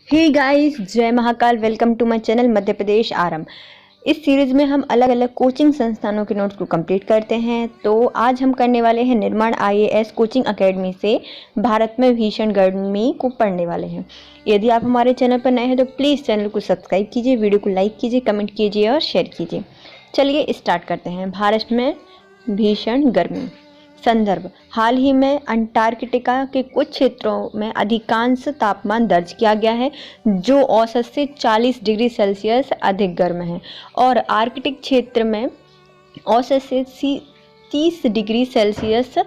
हे guys, जय Mahakal. Welcome to my channel Madhya Pradesh Aarambh. इस series में हम अलग अलग कोचिंग संस्थानों के नोट्स को कंप्लीट करते हैं। तो आज हम करने वाले हैं निर्माण IAS कोचिंग एकेडमी से भारत में भीषण गर्मी को पढ़ने वाले हैं। यदि आप हमारे चैनल पर नए हैं तो प्लीज़ चैनल को सब्सक्राइब कीजिए, वीडियो को लाइक कीजिए, कमेंट कीजिए और शेयर कीजिए। चलिए स्टार्ट करते हैं। भारत में भीषण गर्मी। संदर्भ: हाल ही में अंटार्कटिका के कुछ क्षेत्रों में अधिकांश तापमान दर्ज किया गया है जो औसत से 40 डिग्री सेल्सियस अधिक गर्म है, और आर्कटिक क्षेत्र में औसत से 30 डिग्री सेल्सियस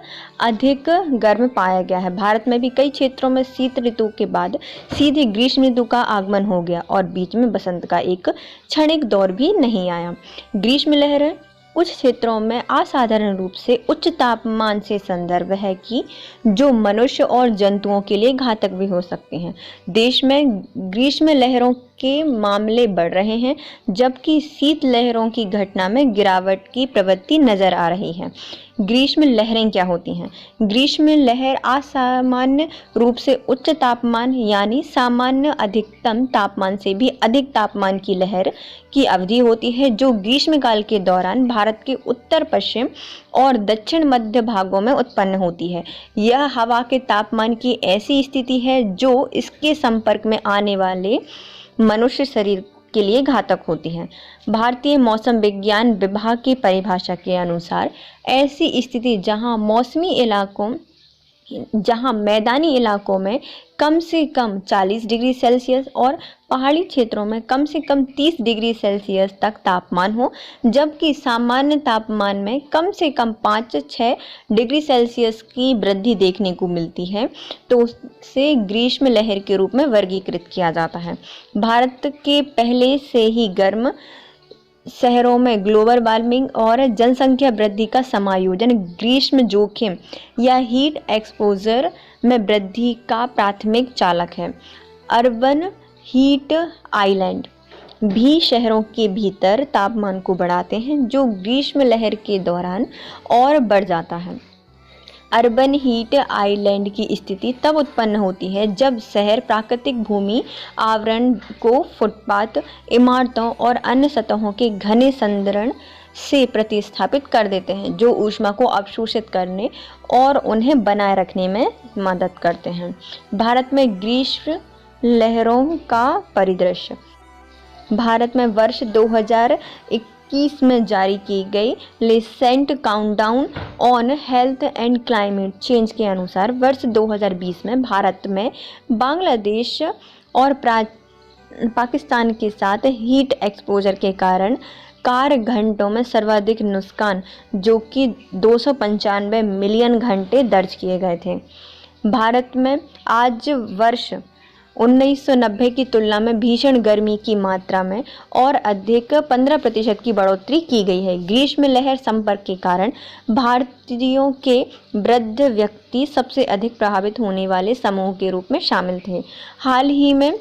अधिक गर्म पाया गया है। भारत में भी कई क्षेत्रों में शीत ऋतु के बाद सीधे ग्रीष्म ऋतु का आगमन हो गया और बीच में बसंत का एक क्षणिक दौर भी नहीं आया। ग्रीष्म लहर कुछ क्षेत्रों में असाधारण रूप से उच्च तापमान से संदर्भ है कि जो मनुष्य और जंतुओं के लिए घातक भी हो सकते हैं। देश में ग्रीष्म लहरों के मामले बढ़ रहे हैं, जबकि शीत लहरों की घटना में गिरावट की प्रवृत्ति नजर आ रही है। ग्रीष्म लहरें क्या होती हैं? ग्रीष्म लहर असामान्य रूप से उच्च तापमान यानी सामान्य अधिकतम तापमान से भी अधिक तापमान की लहर की अवधि होती है, जो ग्रीष्मकाल के दौरान भारत के उत्तर पश्चिम और दक्षिण मध्य भागों में उत्पन्न होती है। यह हवा के तापमान की ऐसी स्थिति है जो इसके संपर्क में आने वाले मनुष्य शरीर के लिए घातक होती है। भारतीय मौसम विज्ञान विभाग की परिभाषा के अनुसार ऐसी स्थिति जहां मैदानी इलाकों में कम से कम 40 डिग्री सेल्सियस और पहाड़ी क्षेत्रों में कम से कम 30 डिग्री सेल्सियस तक तापमान हो, जबकि सामान्य तापमान में कम से कम 5-6 डिग्री सेल्सियस की वृद्धि देखने को मिलती है, तो उसे ग्रीष्म लहर के रूप में वर्गीकृत किया जाता है। भारत के पहले से ही गर्म शहरों में ग्लोबल वार्मिंग और जनसंख्या वृद्धि का समायोजन ग्रीष्म जोखिम या हीट एक्सपोजर में वृद्धि का प्राथमिक चालक है। अर्बन हीट आइलैंड भी शहरों के भीतर तापमान को बढ़ाते हैं, जो ग्रीष्म लहर के दौरान और बढ़ जाता है। अर्बन हीट आइलैंड की स्थिति तब उत्पन्न होती है जब शहर प्राकृतिक भूमि आवरण को फुटपाथ, इमारतों और अन्य सतहों के घने संघनन से प्रतिस्थापित कर देते हैं, जो ऊष्मा को अवशोषित करने और उन्हें बनाए रखने में मदद करते हैं। भारत में ग्रीष्म लहरों का परिदृश्य। भारत में वर्ष 2021 में जारी की गई recent countdown on health and climate change के अनुसार वर्ष 2020 में भारत में बांग्लादेश और पाकिस्तान के साथ हीट एक्सपोजर के कारण कार्य घंटों में सर्वाधिक नुकसान, जो कि 295 मिलियन घंटे दर्ज किए गए थे। भारत में आज वर्ष 1990 की तुलना में भीषण गर्मी की मात्रा में और अधिक 15% की बढ़ोतरी की गई है। ग्रीष्म लहर संपर्क के कारण भारतीयों के वृद्ध व्यक्ति सबसे अधिक प्रभावित होने वाले समूह के रूप में शामिल थे। हाल ही में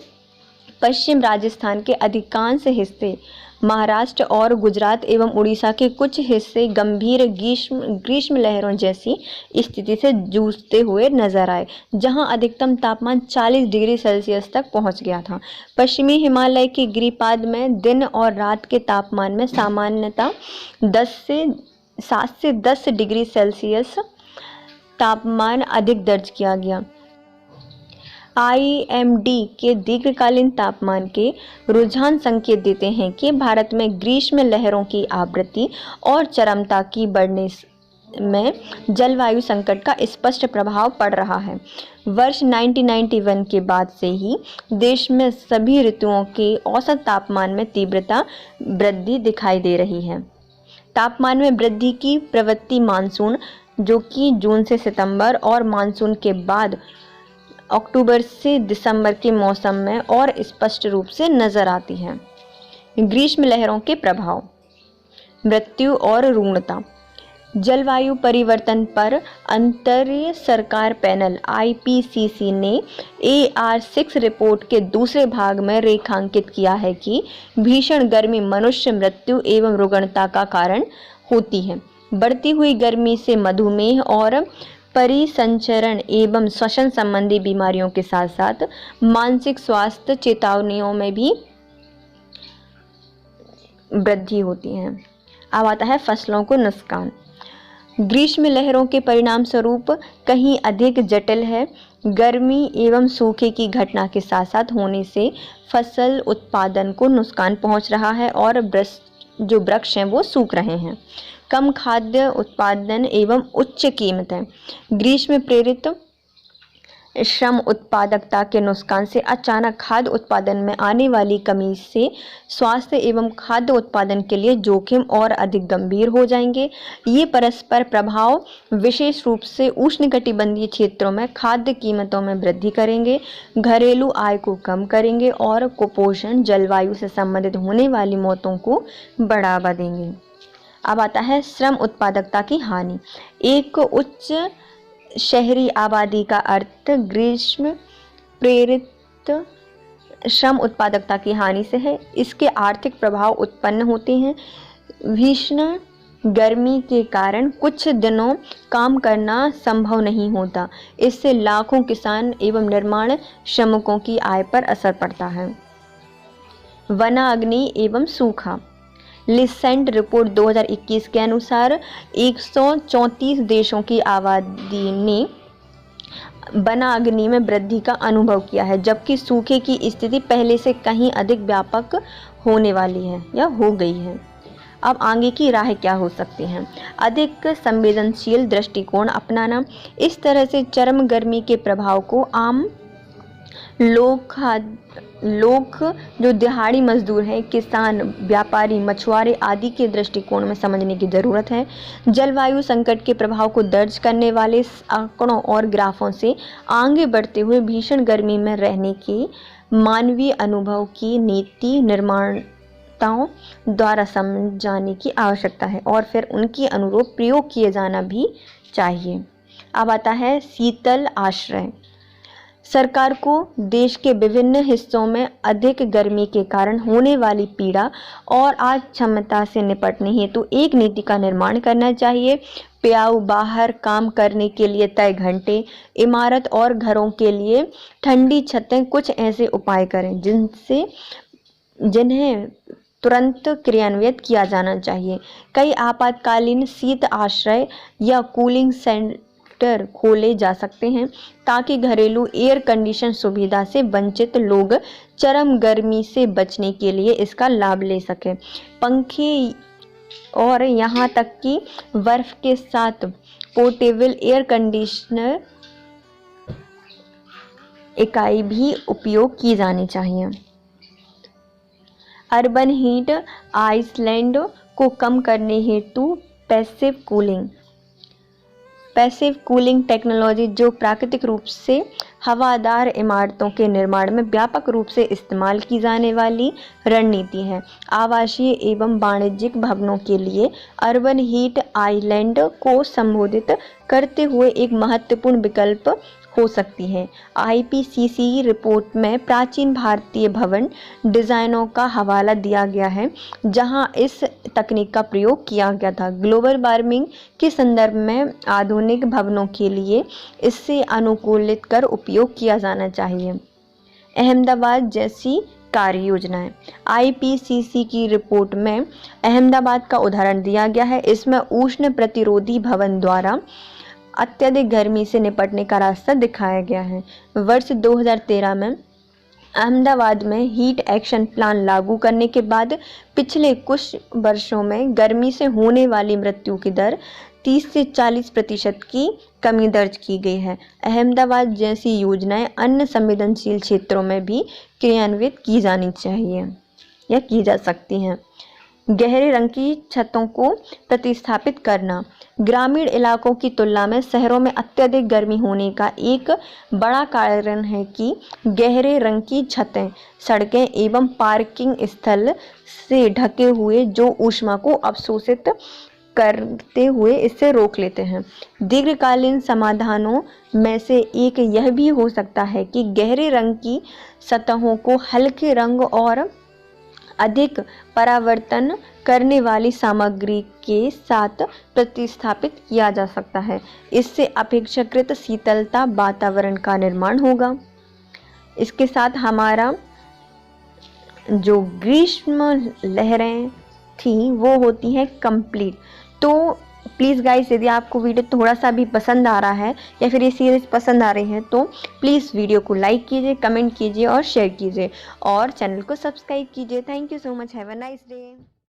पश्चिम राजस्थान के अधिकांश हिस्से, महाराष्ट्र और गुजरात एवं उड़ीसा के कुछ हिस्से गंभीर ग्रीष्म लहरों जैसी स्थिति से जूझते हुए नजर आए, जहां अधिकतम तापमान 40 डिग्री सेल्सियस तक पहुंच गया था। पश्चिमी हिमालय के गिरिपाद में दिन और रात के तापमान में सामान्यतः 7 से 10 डिग्री सेल्सियस तापमान अधिक दर्ज किया गया। IMD के दीर्घकालीन तापमान के रुझान संकेत देते हैं कि भारत में ग्रीष्म लहरों की आवृत्ति और चरमता की बढ़ने में जलवायु संकट का स्पष्ट प्रभाव पड़ रहा है। वर्ष 1991 के बाद से ही देश में सभी ऋतुओं के औसत तापमान में तीव्रता वृद्धि दिखाई दे रही है। तापमान में वृद्धि की प्रवृत्ति मानसून, जो कि जून से सितंबर, और मानसून के बाद अक्टूबर से दिसंबर के मौसम में और स्पष्ट रूप से नजर आती है। ग्रीष्म लहरों के प्रभाव। मृत्यु और ऋणता। जलवायु परिवर्तन पर अंतर्राष्ट्रीय सरकार पैनल IPCC ने AR6 रिपोर्ट के दूसरे भाग में रेखांकित किया है कि भीषण गर्मी मनुष्य मृत्यु एवं रुग्णता का कारण होती है। बढ़ती हुई गर्मी से मधुमेह और परिसंचरण एवं श्वसन संबंधी बीमारियों के साथ साथ मानसिक स्वास्थ्य चेतावनियों में भी वृद्धि होती है। अब आता है फसलों को नुकसान। ग्रीष्म लहरों के परिणाम स्वरूप कहीं अधिक जटिल है। गर्मी एवं सूखे की घटना के साथ साथ होने से फसल उत्पादन को नुकसान पहुंच रहा है और जो वृक्ष हैं वो सूख रहे हैं। कम खाद्य उत्पादन एवं उच्च कीमतें। ग्रीष्म प्रेरित श्रम उत्पादकता के नुकसान से अचानक खाद्य उत्पादन में आने वाली कमी से स्वास्थ्य एवं खाद्य उत्पादन के लिए जोखिम और अधिक गंभीर हो जाएंगे। ये परस्पर प्रभाव विशेष रूप से उष्णकटिबंधीय क्षेत्रों में खाद्य कीमतों में वृद्धि करेंगे, घरेलू आय को कम करेंगे और कुपोषण, जलवायु से संबंधित होने वाली मौतों को बढ़ावा देंगे। अब आता है श्रम उत्पादकता की हानि। एक उच्च शहरी आबादी का अर्थ ग्रीष्म प्रेरित श्रम उत्पादकता की हानि से है। इसके आर्थिक प्रभाव उत्पन्न होते हैं। भीषण गर्मी के कारण कुछ दिनों काम करना संभव नहीं होता। इससे लाखों किसान एवं निर्माण श्रमिकों की आय पर असर पड़ता है। वनाग्नि एवं सूखा। लिसेंट रिपोर्ट 2021 के अनुसार 134 देशों की आबादी ने वनाग्नि में वृद्धि का अनुभव किया है, जबकि सूखे की स्थिति पहले से कहीं अधिक व्यापक होने वाली है या हो गई है। अब आगे की राह क्या हो सकती हैं? अधिक संवेदनशील दृष्टिकोण अपनाना। इस तरह से चरम गर्मी के प्रभाव को आम लोग जो दिहाड़ी मजदूर हैं, किसान, व्यापारी, मछुआरे आदि के दृष्टिकोण में समझने की ज़रूरत है। जलवायु संकट के प्रभाव को दर्ज करने वाले आंकड़ों और ग्राफों से आगे बढ़ते हुए भीषण गर्मी में रहने के मानवीय अनुभव की नीति निर्माताओं द्वारा समझाने की आवश्यकता है और फिर उनके अनुरूप प्रयोग किए जाना भी चाहिए। अब आता है शीतल आश्रय। सरकार को देश के विभिन्न हिस्सों में अधिक गर्मी के कारण होने वाली पीड़ा और अक्षमता से निपटने हेतु एक नीति का निर्माण करना चाहिए। प्याऊ बाहर काम करने के लिए तय घंटे, इमारत और घरों के लिए ठंडी छतें कुछ ऐसे उपाय करें जिन्हें तुरंत क्रियान्वित किया जाना चाहिए। कई आपातकालीन शीत आश्रय या कूलिंग सेंटर खोले जा सकते हैं ताकि घरेलू एयर कंडीशन सुविधा से वंचित लोग चरम गर्मी से बचने के लिए इसका लाभ ले सकें। पंखे और यहाँ तक कि बर्फ के साथ पोर्टेबल एयर कंडीशनर इकाई भी उपयोग की जानी चाहिए। अर्बन हीट आइसलैंड को कम करने हेतु पैसिव कूलिंग टेक्नोलॉजी, जो प्राकृतिक रूप से हवादार इमारतों के निर्माण में व्यापक रूप से इस्तेमाल की जाने वाली रणनीति है। आवासीय एवं वाणिज्यिक भवनों के लिए अर्बन हीट आइलैंड को संबोधित करते हुए एक महत्वपूर्ण विकल्प हो सकती है। IPCC रिपोर्ट में प्राचीन भारतीय भवन डिजाइनों का हवाला दिया गया है जहां इस तकनीक का प्रयोग किया गया था। ग्लोबल वार्मिंग के संदर्भ में आधुनिक भवनों के लिए इससे अनुकूलित कर उपयोग किया जाना चाहिए। अहमदाबाद जैसी कार्य योजनाएं। IPCC की रिपोर्ट में अहमदाबाद का उदाहरण दिया गया है। इसमें उष्ण प्रतिरोधी भवन द्वारा अत्यधिक गर्मी से निपटने का रास्ता दिखाया गया है। वर्ष 2013 में अहमदाबाद में हीट एक्शन प्लान लागू करने के बाद पिछले कुछ वर्षों में गर्मी से होने वाली मृत्यु की दर 30 से 40% की कमी दर्ज की गई है। अहमदाबाद जैसी योजनाएं अन्य संवेदनशील क्षेत्रों में भी क्रियान्वित की जानी चाहिए या की जा सकती हैं। गहरे रंग की छतों को प्रतिस्थापित करना। ग्रामीण इलाकों की तुलना में शहरों में अत्यधिक गर्मी होने का एक बड़ा कारण है कि गहरे रंग की छतें सड़कें एवं पार्किंग स्थल से ढके हुए जो ऊष्मा को अवशोषित करते हुए इससे रोक लेते हैं। दीर्घकालीन समाधानों में से एक यह भी हो सकता है कि गहरे रंग की सतहों को हल्के रंग और अधिक परावर्तन करने वाली सामग्री के साथ प्रतिस्थापित किया जा सकता है। इससे अपेक्षाकृत शीतलता वातावरण का निर्माण होगा। इसके साथ हमारा जो ग्रीष्म लहरें थी वो होती हैं कंप्लीट। तो प्लीज़ गाइस, यदि आपको वीडियो थोड़ा सा भी पसंद आ रहा है या फिर ये सीरीज़ पसंद आ रही है तो प्लीज़ वीडियो को लाइक कीजिए, कमेंट कीजिए और शेयर कीजिए और चैनल को सब्सक्राइब कीजिए। Thank you so much. Have a nice day.